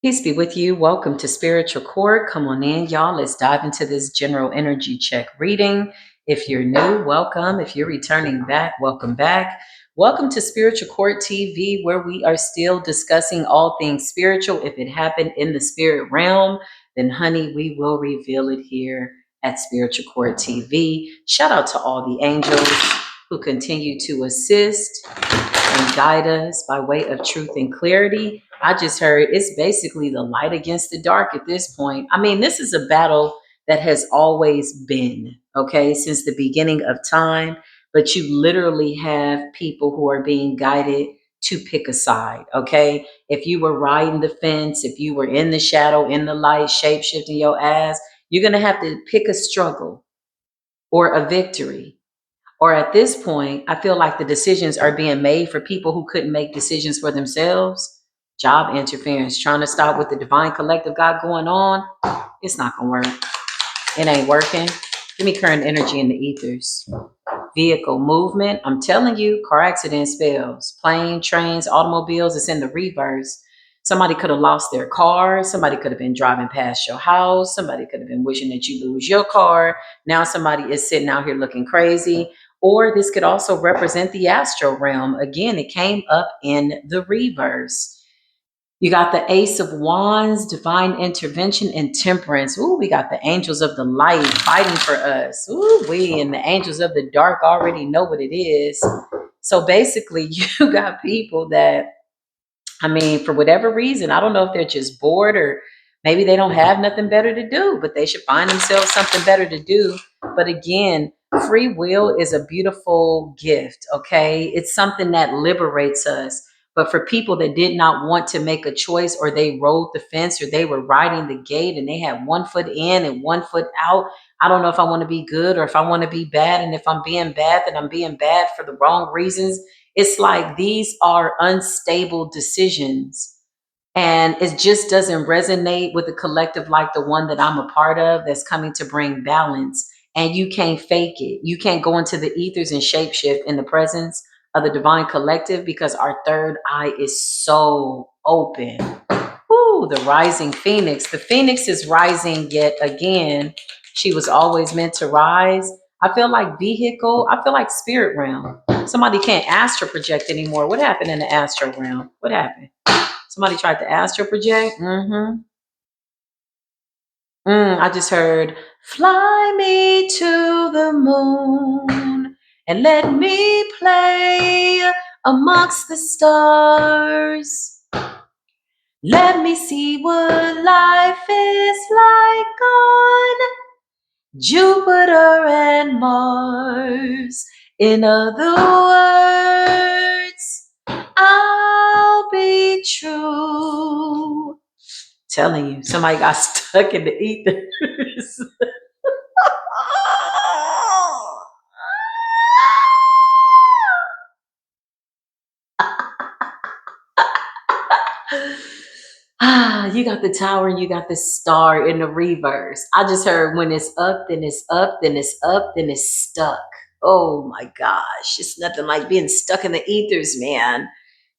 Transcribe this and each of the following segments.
Peace be with you. Welcome to Spiritual Court. Come on in, y'all. Let's dive into this general energy check reading. If you're new, welcome. If you're returning back, welcome back. Welcome to Spiritual Court TV, where we are still discussing all things spiritual. If it happened in the spirit realm, then honey, we will reveal it here at Spiritual Court TV. Shout out to all the angels who continue to assist and guide us by way of truth and clarity. I just heard it's basically the light against the dark at this point. I mean, this is a battle that has always been, okay, since the beginning of time. But you literally have people who are being guided to pick a side, okay? If you were riding the fence, if you were in the shadow, in the light, shape shifting your ass, you're going to have to pick a struggle or a victory. Or at this point, I feel like the decisions are being made for people who couldn't make decisions for themselves. Job interference, trying to stop what the divine collective got going on. It's not going to work. It ain't working. Give me current energy in the ethers. Vehicle movement. I'm telling you, car accident spells. Plane, trains, automobiles, it's in the reverse. Somebody could have lost their car. Somebody could have been driving past your house. Somebody could have been wishing that you lose your car. Now somebody is sitting out here looking crazy. Or this could also represent the astral realm. Again, it came up in the reverse. You got the Ace of Wands, divine intervention, and temperance. Ooh, we got the angels of the light fighting for us. Ooh, and the angels of the dark already know what it is. So basically, you got people that, I mean, for whatever reason, I don't know if they're just bored or maybe they don't have nothing better to do, but they should find themselves something better to do. But again, free will is a beautiful gift, okay? It's something that liberates us. But for people that did not want to make a choice, or they rode the fence, or they were riding the gate and they had one foot in and one foot out, I don't know if I want to be good or if I want to be bad. And if I'm being bad, then I'm being bad for the wrong reasons. It's like these are unstable decisions. And it just doesn't resonate with a collective like the one that I'm a part of that's coming to bring balance. And you can't fake it. You can't go into the ethers and shapeshift in the presence of the divine collective because our third eye is so open. Ooh, the rising phoenix. The phoenix is rising yet again. She was always meant to rise. I feel like vehicle. I feel like spirit realm. Somebody can't astral project anymore. What happened in the astral realm? What happened? Somebody tried to astral project. I just heard, fly me to the moon and let me play amongst the stars. Let me see what life is like on Jupiter and Mars. In other words, I'll be true. Telling you, somebody got stuck in the ethers. You got the tower and you got the star in the reverse. I just heard when it's up, then it's up, then it's up, then it's stuck. Oh my gosh. It's nothing like being stuck in the ethers, man.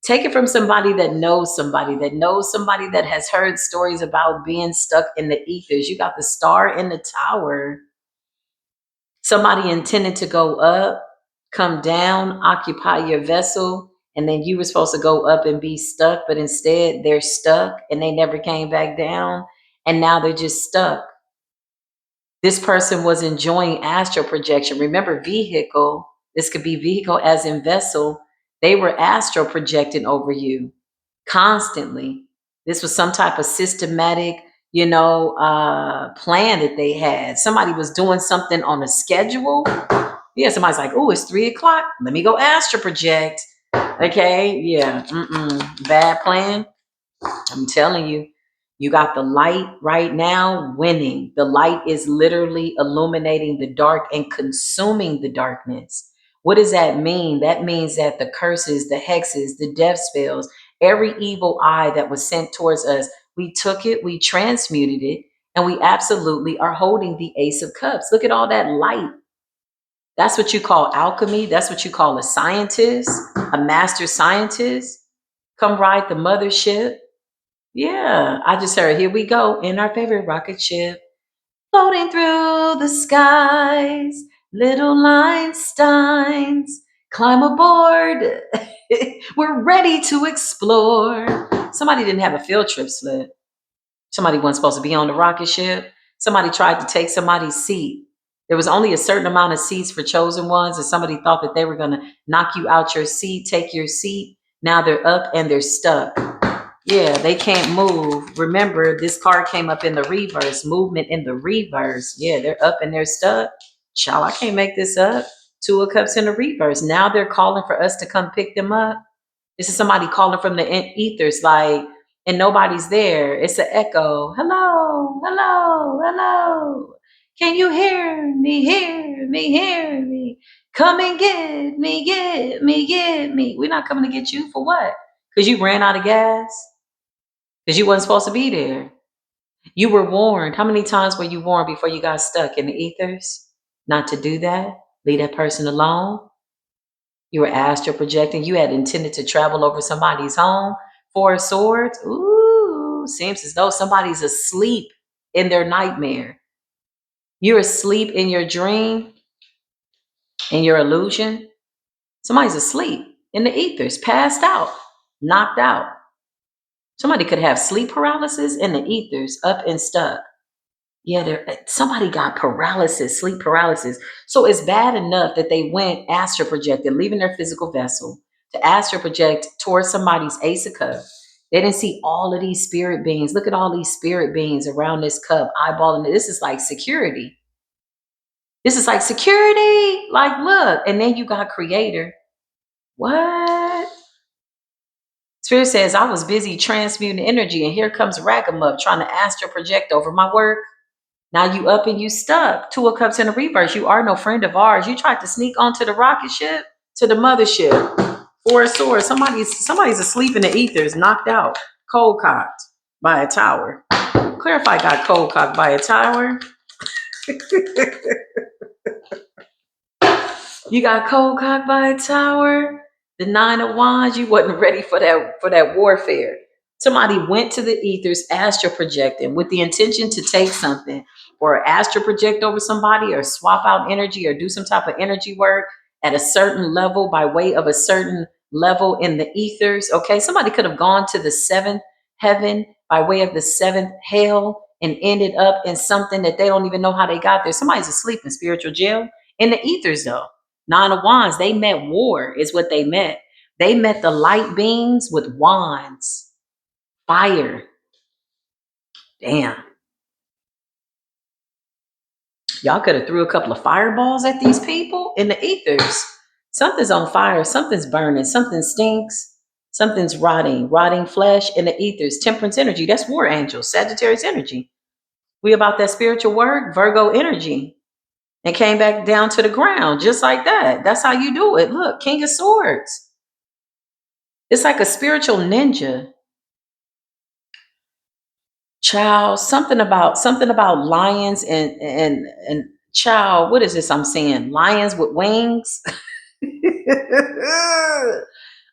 Take it from somebody that knows somebody that knows somebody that has heard stories about being stuck in the ethers. You got the star in the tower. Somebody intended to go up, come down, occupy your vessel, and then you were supposed to go up and be stuck, but instead they're stuck and they never came back down, and now they're just stuck. This person was enjoying astral projection. Remember, vehicle, this could be vehicle as in vessel. They were astral projecting over you constantly. This was some type of systematic, plan that they had. Somebody was doing something on a schedule. Yeah, somebody's like, oh, it's 3 o'clock. Let me go astral project. Okay, yeah, bad plan. I'm telling you, you got the light right now winning. The light is literally illuminating the dark and consuming the darkness. What does that mean? That means that the curses, the hexes, the death spells, every evil eye that was sent towards us, we took it, we transmuted it, and we absolutely are holding the Ace of Cups. Look at all that light. That's what you call alchemy. That's what you call a scientist, a master scientist. Come ride the mothership. Yeah, I just heard, here we go in our favorite rocket ship, floating through the skies, little Einsteins, climb aboard. We're ready to explore. Somebody didn't have a field trip slip. Somebody wasn't supposed to be on the rocket ship. Somebody tried to take somebody's seat. There was only a certain amount of seats for chosen ones, and somebody thought that they were going to knock you out your seat, take your seat. Now they're up and they're stuck. Yeah, they can't move. Remember, this card came up in the reverse, movement in the reverse. Yeah, they're up and they're stuck. Child, I can't make this up. Two of Cups in the reverse. Now they're calling for us to come pick them up. This is somebody calling from the ethers, like, and nobody's there. It's an echo. Hello, hello, hello. Can you hear me? Hear me? Hear me? Come and get me, get me, get me. We're not coming to get you for what? Because you ran out of gas? Because you wasn't supposed to be there. You were warned. How many times were you warned before you got stuck in the ethers? Not to do that. Leave that person alone. You were asked or projecting. You had intended to travel over somebody's home. Four of Swords. Ooh, seems as though somebody's asleep in their nightmare. You're asleep in your dream, in your illusion. Somebody's asleep in the ethers, passed out, knocked out. Somebody could have sleep paralysis in the ethers, up and stuck. Yeah, somebody got paralysis, sleep paralysis. So it's bad enough that they went astral projected, leaving their physical vessel to astral project towards somebody's Ace of Cups. They didn't see all of these spirit beings. Look at all these spirit beings around this cup, eyeballing it. This is like security. This is like security. Like, look. And then you got creator. What? Spirit says, I was busy transmuting energy, and here comes Ragamuff trying to astral project over my work. Now you up and you stuck. Two of Cups in the reverse. You are no friend of ours. You tried to sneak onto the rocket ship, to the mothership. Four of Swords. Somebody's asleep in the ethers, knocked out, cold cocked by a tower. Clarify got cold cocked by a tower. You got cold cocked by a tower. The Nine of Wands. You wasn't ready for that warfare. Somebody went to the ethers, astral projecting with the intention to take something, or astral project over somebody, or swap out energy, or do some type of energy work at a certain level by way of a certain level in the ethers. Okay, somebody could have gone to the seventh heaven by way of the seventh hell and ended up in something that they don't even know how they got there. Somebody's asleep in spiritual jail in the ethers, though. Nine of Wands, they met war, is what they met. They met the light beings with wands. Fire. Damn. Y'all could have threw a couple of fireballs at these people in the ethers. Something's on fire. Something's burning. Something stinks. Something's rotting flesh in the ethers. Temperance energy. That's war angels. Sagittarius energy. We about that spiritual work. Virgo energy. And came back down to the ground just like that. That's how you do it. Look, King of Swords. It's like a spiritual ninja. Child, something about lions and child, what is this I'm seeing? Lions with wings?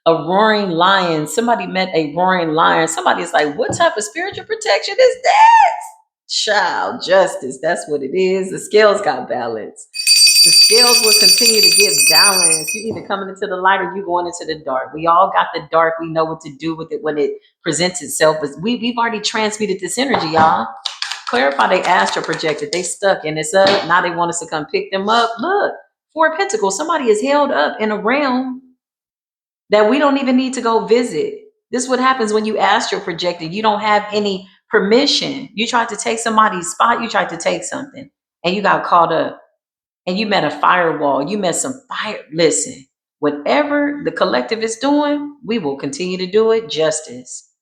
A roaring lion. Somebody met a roaring lion. Somebody's like, what type of spiritual protection is that? Child, justice. That's what it is. The scales got balance. The scales will continue to give balance. You either coming into the light or you going into the dark. We all got the dark. We know what to do with it when it presents itself. But we've already transmuted this energy, y'all. Clarify, they astral projected. They stuck and it's up. Now they want us to come pick them up. Look, Four of Pentacles. Somebody is held up in a realm that we don't even need to go visit. This is what happens when you astral projected. You don't have any permission. You tried to take somebody's spot. You tried to take something and you got caught up. And you met a firewall, you met some fire. Listen, whatever the collective is doing, we will continue to do it. Justice.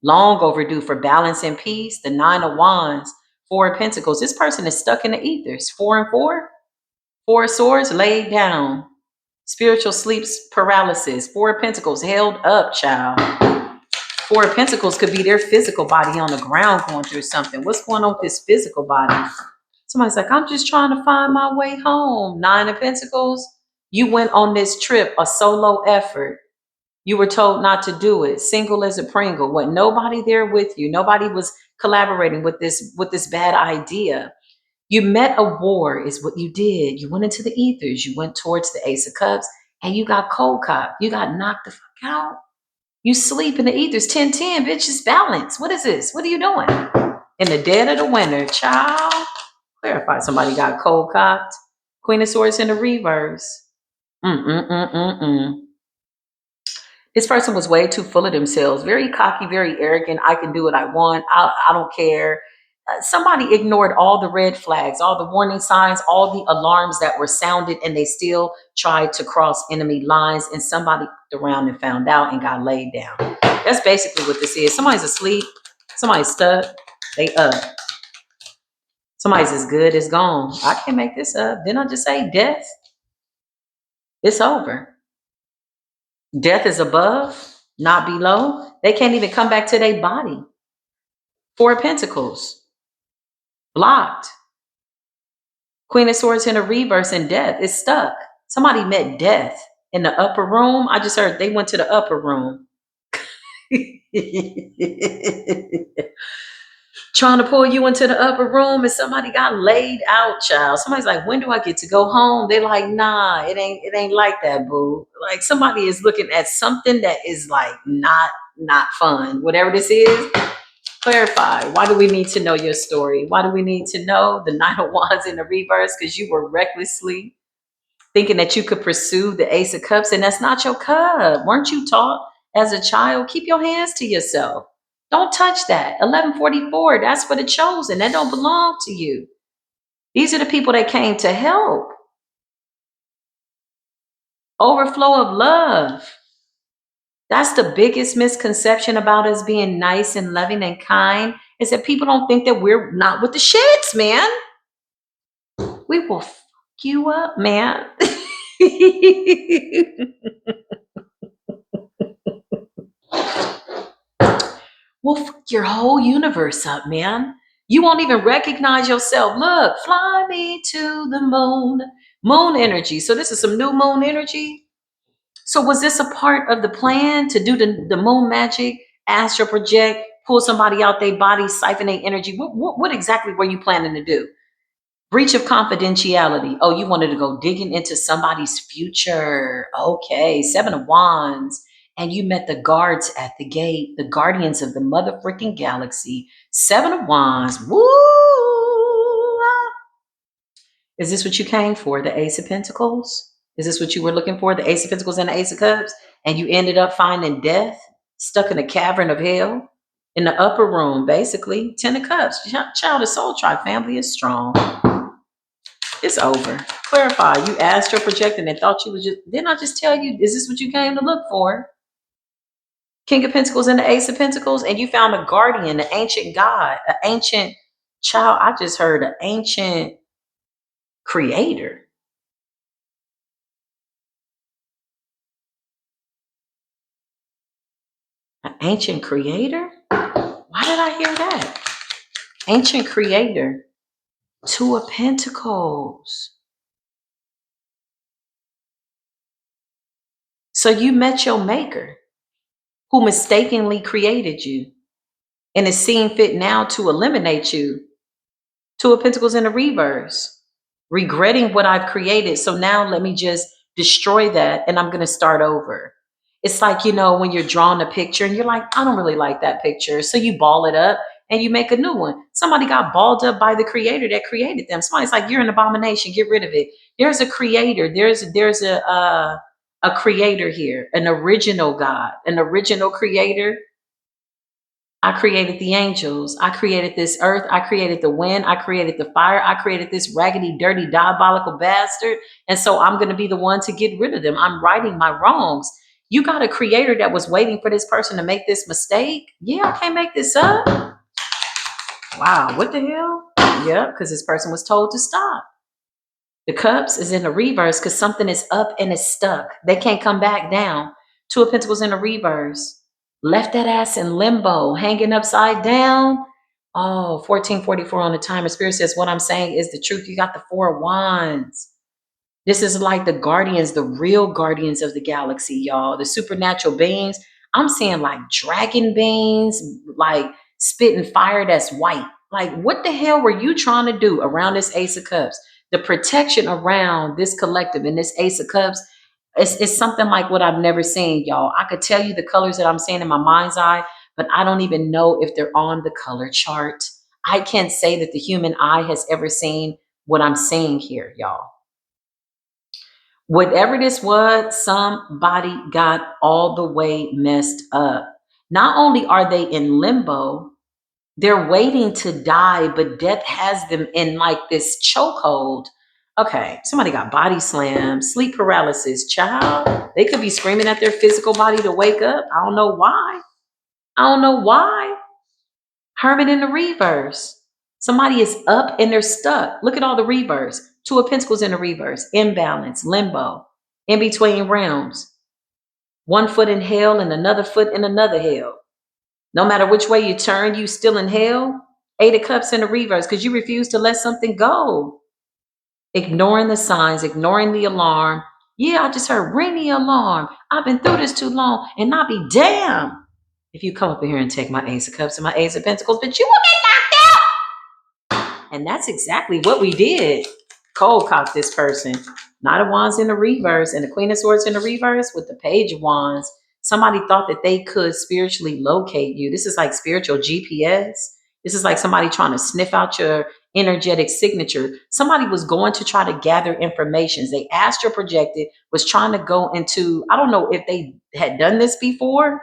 Long overdue for balance and peace. The Nine of Wands, Four of Pentacles. This person is stuck in the ethers. 4 and 4. Four of Swords laid down. Spiritual sleep paralysis. Four of Pentacles held up, child. Four of Pentacles could be their physical body on the ground going through something. What's going on with this physical body? Somebody's like, I'm just trying to find my way home. Nine of Pentacles. You went on this trip, a solo effort. You were told not to do it. Single as a Pringle. What? Nobody there with you. Nobody was collaborating with this bad idea. You met a war, is what you did. You went into the ethers. You went towards the Ace of Cups, and you got cold cocked. You got knocked the fuck out. You sleep in the ethers. 10-10, bitch. Just balance. What is this? What are you doing? In the dead of the winter, child. Clarify. Somebody got cold cocked. Queen of Swords in the reverse. Mm-mm-mm-mm-mm. This person was way too full of themselves, very cocky, very arrogant. I can do what I want. I don't care. Somebody ignored all the red flags, all the warning signs, all the alarms that were sounded, and they still tried to cross enemy lines. And somebody looked around and found out and got laid down. That's basically what this is. Somebody's asleep. Somebody's stuck. They up. Somebody's as good as gone. I can't make this up. Didn't I just say death? It's over. Death is above, not below. They can't even come back to their body. Four of Pentacles, blocked. Queen of Swords in a reverse, and death is stuck. Somebody met death in the upper room. I just heard they went to the upper room. Trying to pull you into the upper room, and somebody got laid out, child. Somebody's like, when do I get to go home? They're like, nah, it ain't like that, boo. Like somebody is looking at something that is like not fun. Whatever this is, clarify. Why do we need to know your story? Why do we need to know the Nine of Wands in the reverse? Because you were recklessly thinking that you could pursue the Ace of Cups, and that's not your cup. Weren't you taught as a child? Keep your hands to yourself. Don't touch that. 1144, that's for the chosen. That don't belong to you. These are the people that came to help. Overflow of love. That's the biggest misconception about us being nice and loving and kind, is that people don't think that we're not with the shits, man. We will fuck you up, man. We'll fuck your whole universe up, man. You won't even recognize yourself. Look, fly me to the moon. Moon energy. So this is some new moon energy. So was this a part of the plan to do the moon magic, astral project, pull somebody out their body, siphon their energy? What exactly were you planning to do? Breach of confidentiality. Oh, you wanted to go digging into somebody's future. Okay, Seven of Wands. And you met the guards at the gate, the guardians of the mother freaking galaxy. Seven of Wands. Woo! Is this what you came for? The Ace of Pentacles? Is this what you were looking for? The Ace of Pentacles and the Ace of Cups? And you ended up finding death stuck in a cavern of hell in the upper room, basically. Ten of Cups. Child of Soul Tribe family is strong. It's over. Clarify. You asked your projecting and thought you was just, didn't I just tell you, is this what you came to look for? King of Pentacles and the Ace of Pentacles, and you found a guardian, an ancient god, an ancient child. I just heard an ancient creator. An ancient creator? Why did I hear that? Ancient creator. Two of Pentacles. So you met your maker who mistakenly created you and is seeing fit now to eliminate you. Two of Pentacles in the reverse. Regretting what I've created. So now let me just destroy that and I'm going to start over. It's like, when you're drawing a picture and you're like, I don't really like that picture. So you ball it up and you make a new one. Somebody got balled up by the creator that created them. Somebody's like, you're an abomination. Get rid of it. There's a creator. There's a creator here, an original God, an original creator. I created the angels. I created this earth. I created the wind. I created the fire. I created this raggedy, dirty, diabolical bastard. And so I'm going to be the one to get rid of them. I'm righting my wrongs. You got a creator that was waiting for this person to make this mistake? Yeah, I can't make this up. Wow, what the hell? Yeah, because this person was told to stop. The cups is in the reverse because something is up and it's stuck. They can't come back down. Two of Pentacles in the reverse. Left that ass in limbo, hanging upside down. Oh, 1444 on the timer. Spirit says, what I'm saying is the truth. You got the Four of Wands. This is like the guardians, the real guardians of the galaxy, y'all. The supernatural beings. I'm seeing like dragon beings, like spitting fire that's white. Like, what the hell were you trying to do around this Ace of Cups? The protection around this collective and this Ace of Cups, it's something like what I've never seen, y'all. I could tell you the colors that I'm seeing in my mind's eye, but I don't even know if they're on the color chart. I can't say that the human eye has ever seen what I'm seeing here, y'all. Whatever this was, somebody got all the way messed up. Not only are they in limbo, they're waiting to die, but death has them in like this chokehold. Okay, somebody got body slammed, sleep paralysis, child. They could be screaming at their physical body to wake up. I don't know why. I don't know why. Hermit in the reverse. Somebody is up and they're stuck. Look at all the reverse. Two of Pentacles in the reverse. Imbalance, limbo, in between realms. One foot in hell and another foot in another hell. No matter which way you turn, you still in hell. Eight of Cups in the reverse because you refuse to let something go. Ignoring the signs, ignoring the alarm. Yeah, I just heard ring the alarm. I've been through this too long, and I'll be damned if you come up in here and take my Ace of Cups and my Ace of Pentacles, but you will get knocked out. And that's exactly what we did. Cold cock this person. Knight of Wands in the reverse and the Queen of Swords in the reverse with the Page of Wands. Somebody thought that they could spiritually locate you. This is like spiritual GPS. This is like somebody trying to sniff out your energetic signature. Somebody was going to try to gather information. They astral projected, was trying to go into, I don't know if they had done this before,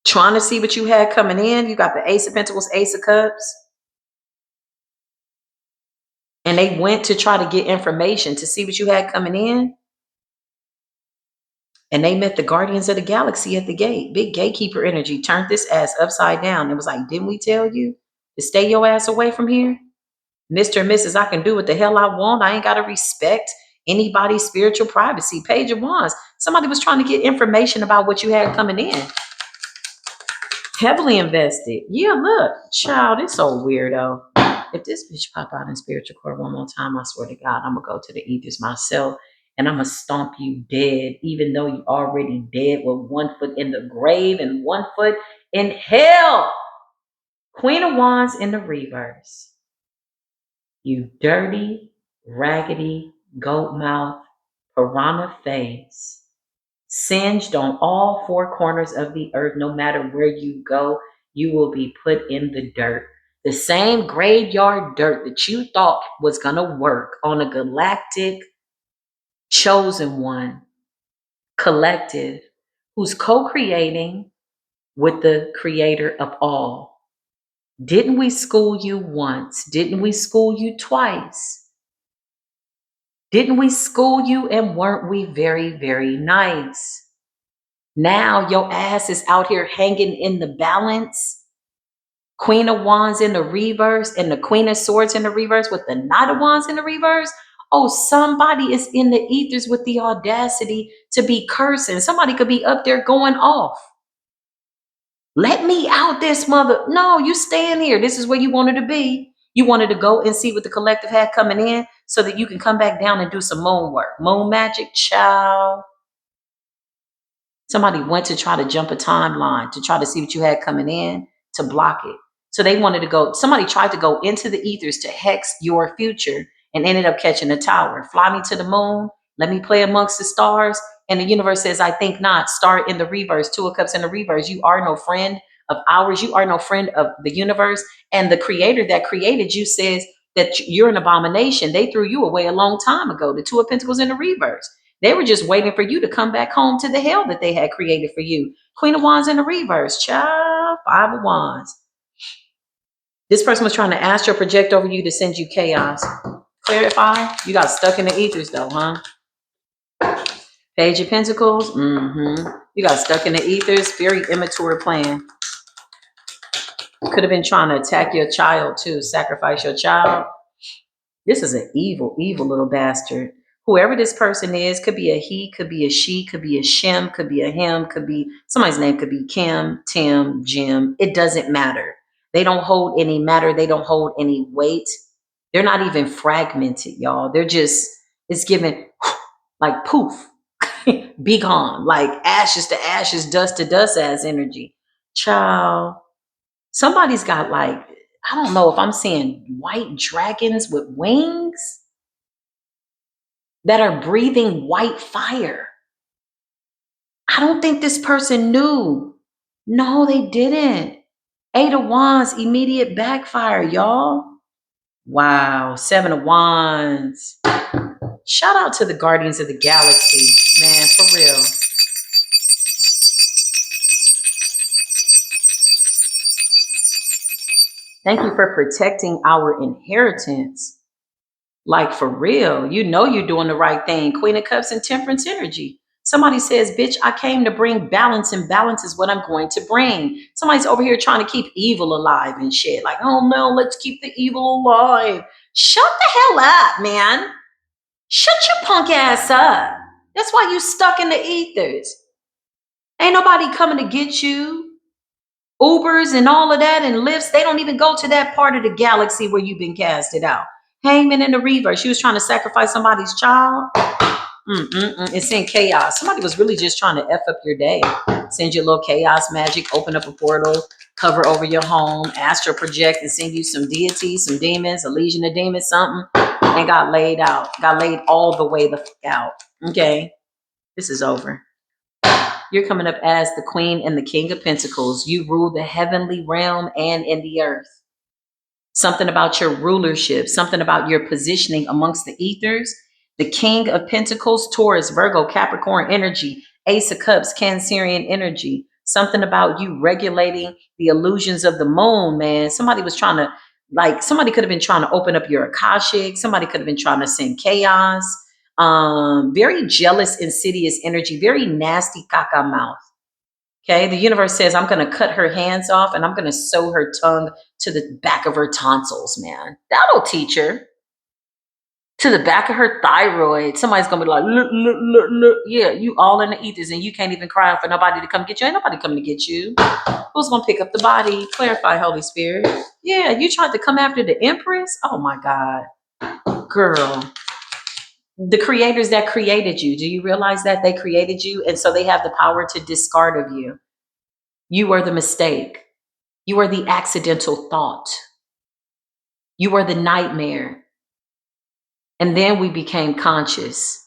trying to see what you had coming in. You got the Ace of Pentacles, Ace of Cups. And they went to try to get information to see what you had coming in. And they met the guardians of the galaxy at the gate. Big gatekeeper energy turned this ass upside down. It was like, didn't we tell you to stay your ass away from here? Mr. and Mrs. I can do what the hell I want. I ain't got to respect anybody's spiritual privacy. Page of Wands. Somebody was trying to get information about what you had coming in. Heavily invested. Yeah, look, child, it's so weirdo. If this bitch pop out in spiritual court one more time, I swear to God, I'm gonna go to the ethers myself and I'm gonna stomp you dead, even though you already dead with 1 foot in the grave and 1 foot in hell. Queen of Wands in the reverse. You dirty, raggedy, goat mouth, piranha face. Singed on all four corners of the earth, no matter where you go, you will be put in the dirt. The same graveyard dirt that you thought was going to work on a galactic chosen one collective who's co-creating with the creator of all. Didn't we school you once? Didn't we school you twice? Didn't we school you and weren't we very, very nice? Now your ass is out here hanging in the balance. Queen of Wands in the reverse and the Queen of Swords in the reverse with the Knight of Wands in the reverse. Oh, somebody is in the ethers with the audacity to be cursing. Somebody could be up there going off. Let me out this mother. No, you staying here. This is where you wanted to be. You wanted to go and see what the collective had coming in so that you can come back down and do some moon work. Moon magic, child. Somebody went to try to jump a timeline to try to see what you had coming in to block it. So they wanted to go, somebody tried to go into the ethers to hex your future and ended up catching a tower. Fly me to the moon. Let me play amongst the stars. And the universe says, I think not. Star in the reverse, Two of Cups in the reverse. You are no friend of ours. You are no friend of the universe. And the creator that created you says that you're an abomination. They threw you away a long time ago. The Two of Pentacles in the reverse. They were just waiting for you to come back home to the hell that they had created for you. Queen of Wands in the reverse, child. Five of Wands. This person was trying to astral project over you to send you chaos. Clarify. You got stuck in the ethers though, huh? Page of Pentacles. You got stuck in the ethers. Very immature plan. Could have been trying to attack your child too. Sacrifice your child. This is an evil, evil little bastard. Whoever this person is, could be a he, could be a she, could be a shim, could be a him, could be somebody's name, could be Kim, Tim, Jim. It doesn't matter. They don't hold any matter. They don't hold any weight. They're not even fragmented, y'all. They're just It's giving like poof, be gone, like ashes to ashes, dust to dust ass energy. Child, somebody's got like, I don't know if I'm seeing white dragons with wings that are breathing white fire. I don't think this person knew. No, they didn't. Eight of Wands, immediate backfire, y'all. Wow. Seven of Wands. Shout out to the Guardians of the Galaxy, man, for real. Thank you for protecting our inheritance. Like for real, you know you're doing the right thing. Queen of Cups and Temperance energy. Somebody says, bitch, I came to bring balance, and balance is what I'm going to bring. Somebody's over here trying to keep evil alive and shit. Like, oh no, let's keep the evil alive. Shut the hell up, man. Shut your punk ass up. That's why you stuck in the ethers. Ain't nobody coming to get you. Ubers and all of that and lifts, they don't even go to that part of the galaxy where you've been casted out. Hangman in the reverse. She was trying to sacrifice somebody's child. It's in chaos. Somebody was really just trying to F up your day. Send you a little chaos magic, open up a portal, cover over your home, astral project, and send you some deities, some demons, a legion of demons, something, and got laid out. Got laid all the way the fuck out. Okay. This is over. You're coming up as the Queen and the King of Pentacles. You rule the heavenly realm and in the earth. Something about your rulership, something about your positioning amongst the ethers. The King of Pentacles, Taurus, Virgo, Capricorn energy, Ace of Cups, Cancerian energy. Something about you regulating the illusions of the moon, man. Somebody was trying to, like, somebody could have been trying to open up your Akashic. Somebody could have been trying to send chaos. Very jealous, insidious energy, very nasty caca mouth. Okay, the universe says, I'm going to cut her hands off and I'm going to sew her tongue to the back of her tonsils, man. That'll teach her. To the back of her thyroid. Somebody's going to be like, look, look, look, look. Yeah, you all in the ethers and you can't even cry for nobody to come get you. Ain't nobody coming to get you. Who's going to pick up the body? Clarify, Holy Spirit. Yeah, you tried to come after the Empress? Oh my God. Girl. The creators that created you, do you realize that they created you? And so they have the power to discard of you. You are the mistake. You are the accidental thought. You are the nightmare. And then we became conscious.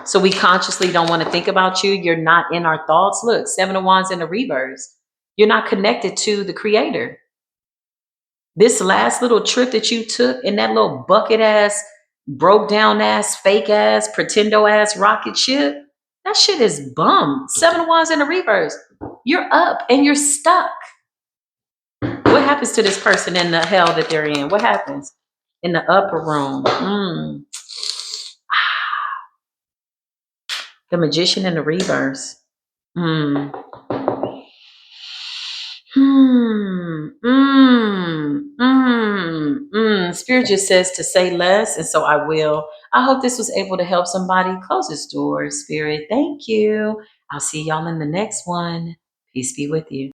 So we consciously don't want to think about you. You're not in our thoughts. Look, Seven of Wands in the reverse. You're not connected to the creator. This last little trip that you took in that little bucket ass, broke down ass, fake ass, pretendo ass rocket ship, that shit is bum. Seven of Wands in the reverse. You're up and you're stuck. What happens to this person in the hell that they're in? What happens in the upper room? The Magician in the reverse. Spirit just says to say less, and so I will. I hope this was able to help somebody. Close this door, Spirit. Thank you. I'll see y'all in the next one. Peace be with you.